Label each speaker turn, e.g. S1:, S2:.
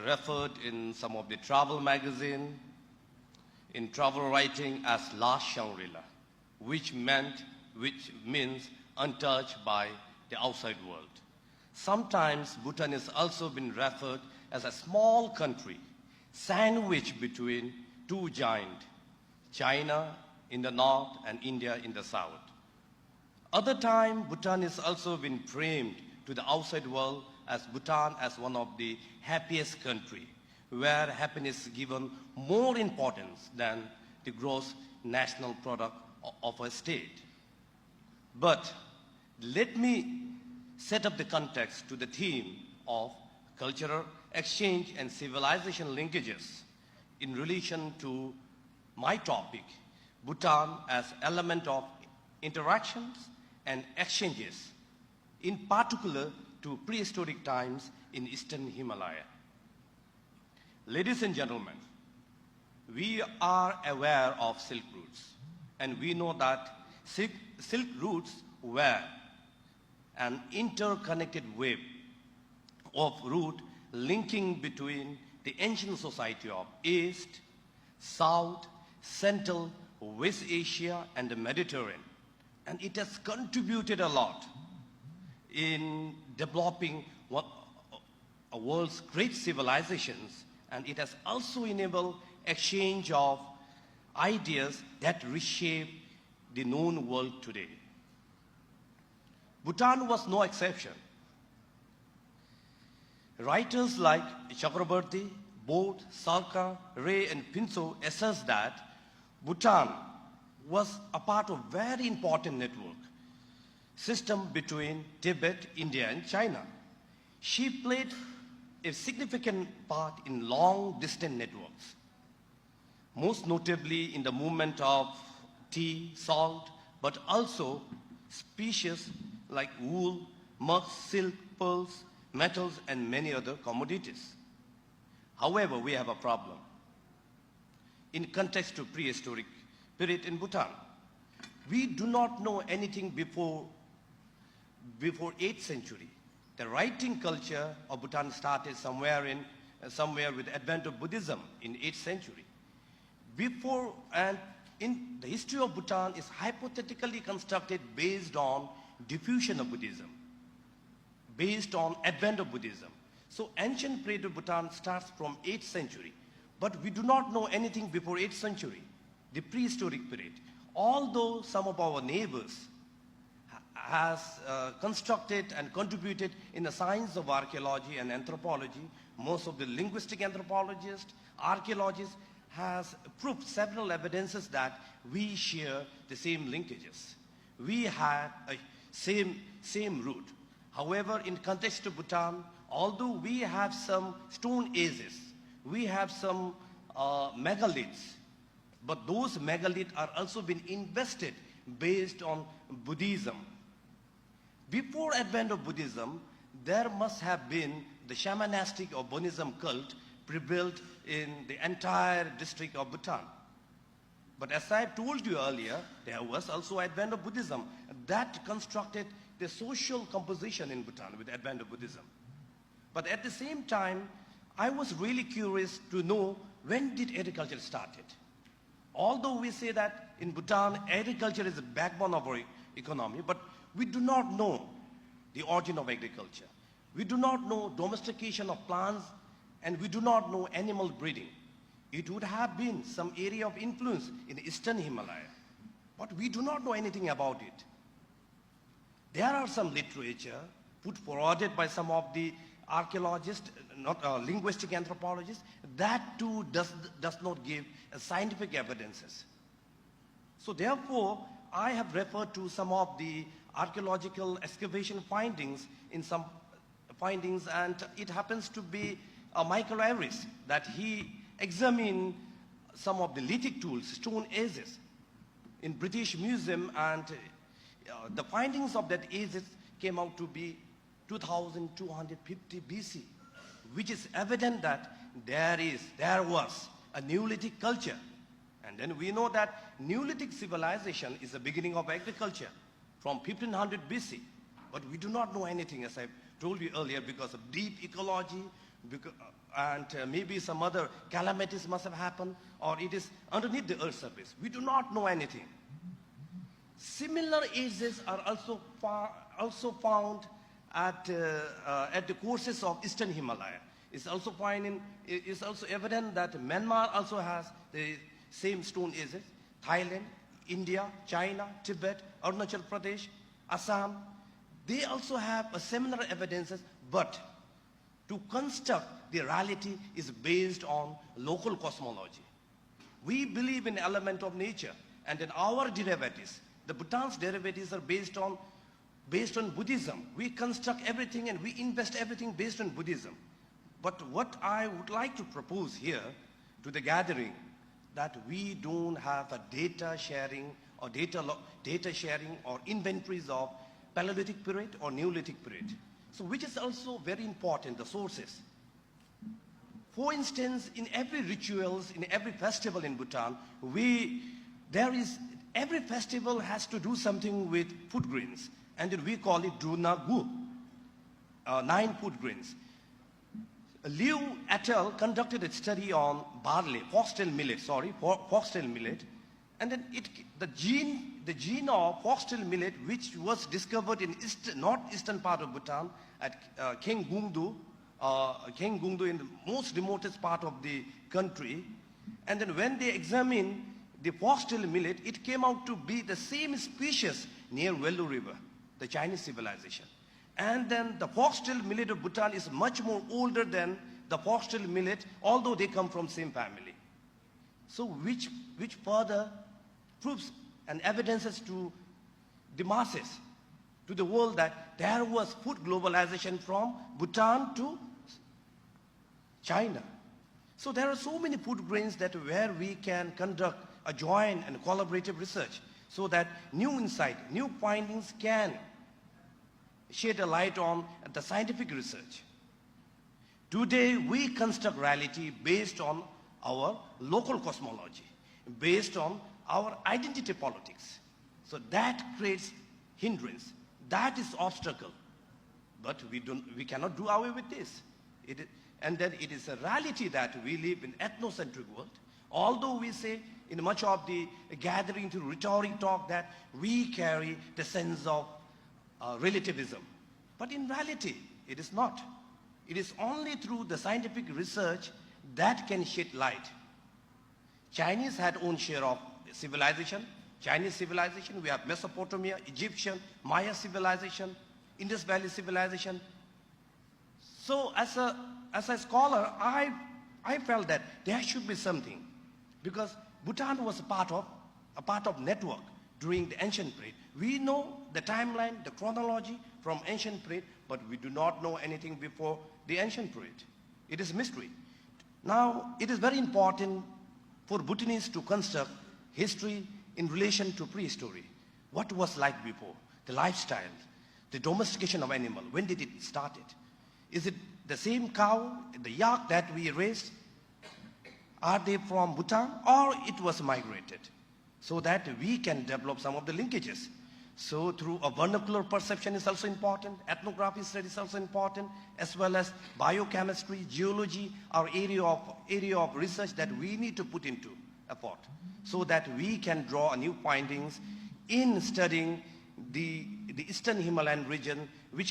S1: referred in some of the travel magazine, in travel writing as Last Shangri-La, which means untouched by the outside world. Sometimes Bhutan has also been referred as a small country sandwiched between two giants, China in the north and India in the south. Other time, Bhutan has also been framed to the outside world as Bhutan as one of the happiest country, where happiness is given more importance than the gross national product of a state. But let me set up the context to the theme of cultural exchange and civilization linkages in relation to my topic, Bhutan as element of interactions and exchanges, in particular to prehistoric times in Eastern Himalaya. Ladies and gentlemen, we are aware of Silk routes, and we know that Silk routes were an interconnected web of route linking between the ancient society of East, South, Central, West Asia, and the Mediterranean. And it has contributed a lot in developing a world's great civilizations, and it has also enabled exchange of ideas that reshape the known world today. Bhutan was no exception. Writers like Chakrabarti, Bode, Salka, Ray, and Pinso assess that Bhutan was a part of a very important network system between Tibet, India, and China. She played a significant part in long-distance networks, most notably in the movement of tea, salt, but also species like wool, musk, silk, pearls, metals, and many other commodities. However, we have a problem. In context to prehistoric period in Bhutan, we do not know anything before 8th century. The writing culture of Bhutan started somewhere with the advent of Buddhism in 8th century. Before and in the history of Bhutan is hypothetically constructed based on diffusion of Buddhism, based on advent of Buddhism. So ancient period of Bhutan starts from 8th century, but we do not know anything before 8th century, the prehistoric period. Although some of our neighbors has constructed and contributed in the science of archaeology and anthropology, most of the linguistic anthropologists, archaeologists has proved several evidences that we share the same linkages. We had a same root. However, in context of Bhutan, although we have some stone ages, we have some megaliths, but those megaliths are also been invested based on Buddhism. Before advent of Buddhism, there must have been the shamanistic or Buddhism cult prevailed in the entire district of Bhutan. But as I told you earlier, there was also advent of Buddhism. That constructed the social composition in Bhutan with the advent of Buddhism. But at the same time, I was really curious to know when did agriculture started. Although we say that in Bhutan, agriculture is the backbone of our economy, but we do not know the origin of agriculture. We do not know domestication of plants, and we do not know animal breeding. It would have been some area of influence in Eastern Himalaya, but we do not know anything about it. There are some literature put forwarded by some of the archaeologists, not linguistic anthropologists, that too does not give scientific evidences. So therefore, I have referred to some of the archaeological excavation findings in some findings, and it happens to be Michael Harris that he examined some of the lithic tools, stone ages, in British Museum, and the findings of that ages came out to be 2250 BC, which is evident that there was a Neolithic culture. And then we know that Neolithic civilization is the beginning of agriculture from 1500 BC. But we do not know anything, as I told you earlier, because of deep ecology, and maybe some other calamities must have happened, or it is underneath the Earth's surface. We do not know anything. Similar ages are also found at the courses of Eastern Himalaya. It's also evident that Myanmar also has the same stone ages. Thailand, India, China, Tibet, Arunachal Pradesh, Assam, they also have a similar evidences, but to construct the reality is based on local cosmology. We believe in element of nature, and in our derivatives, the Bhutan's derivatives are based on Buddhism. We construct everything and we invest everything based on Buddhism. But what I would like to propose here to the gathering, that we don't have a data sharing or inventories of Paleolithic period or Neolithic period. So which is also very important, the sources. For instance, in every rituals, in every festival in Bhutan, every festival has to do something with food grains, and then we call it Druna Gu, 9 food grains. Liu et al. Conducted a study on barley, foxtail millet, and then the gene of foxtail millet, which was discovered in northeastern part of Bhutan at Khenggungdo in the most remotest part of the country. And then when they examined the foxtail millet, it came out to be the same species near Velu River, the Chinese civilization. And then the foxtail millet of Bhutan is much more older than the foxtail millet, although they come from same family. So which further proves and evidences to the masses, to the world, that there was food globalization from Bhutan to China. So there are so many food grains that where we can conduct a joint and collaborative research, so that new insight, new findings can shed a light on the scientific research. Today, we construct reality based on our local cosmology, based on our identity politics. So that creates hindrance. That is obstacle. But we cannot do away with this. And then it is a reality that we live in ethnocentric world. Although we say in much of the gathering to rhetoric talk that we carry the sense of relativism. But in reality, it is not. It is only through the scientific research that can shed light. Chinese had own share of civilization. Chinese civilization, we have Mesopotamia, Egyptian, Maya civilization, Indus Valley civilization. So as a scholar, I felt that there should be something, because Bhutan was a part of network during the ancient period. We know the timeline, the chronology from ancient period, but we do not know anything before the ancient period. It is mystery. Now, it is very important for Bhutanese to construct history in relation to prehistory. What was like before? The lifestyle, the domestication of animal. When did it start? Is it the same cow, the yak that we raised? Are they from Bhutan, or it was migrated? So that we can develop some of the linkages. So through a vernacular perception is also important, ethnography study is also important, as well as biochemistry, geology, our area of research that we need to put into effort, so that we can draw new findings in studying the Eastern Himalayan region, which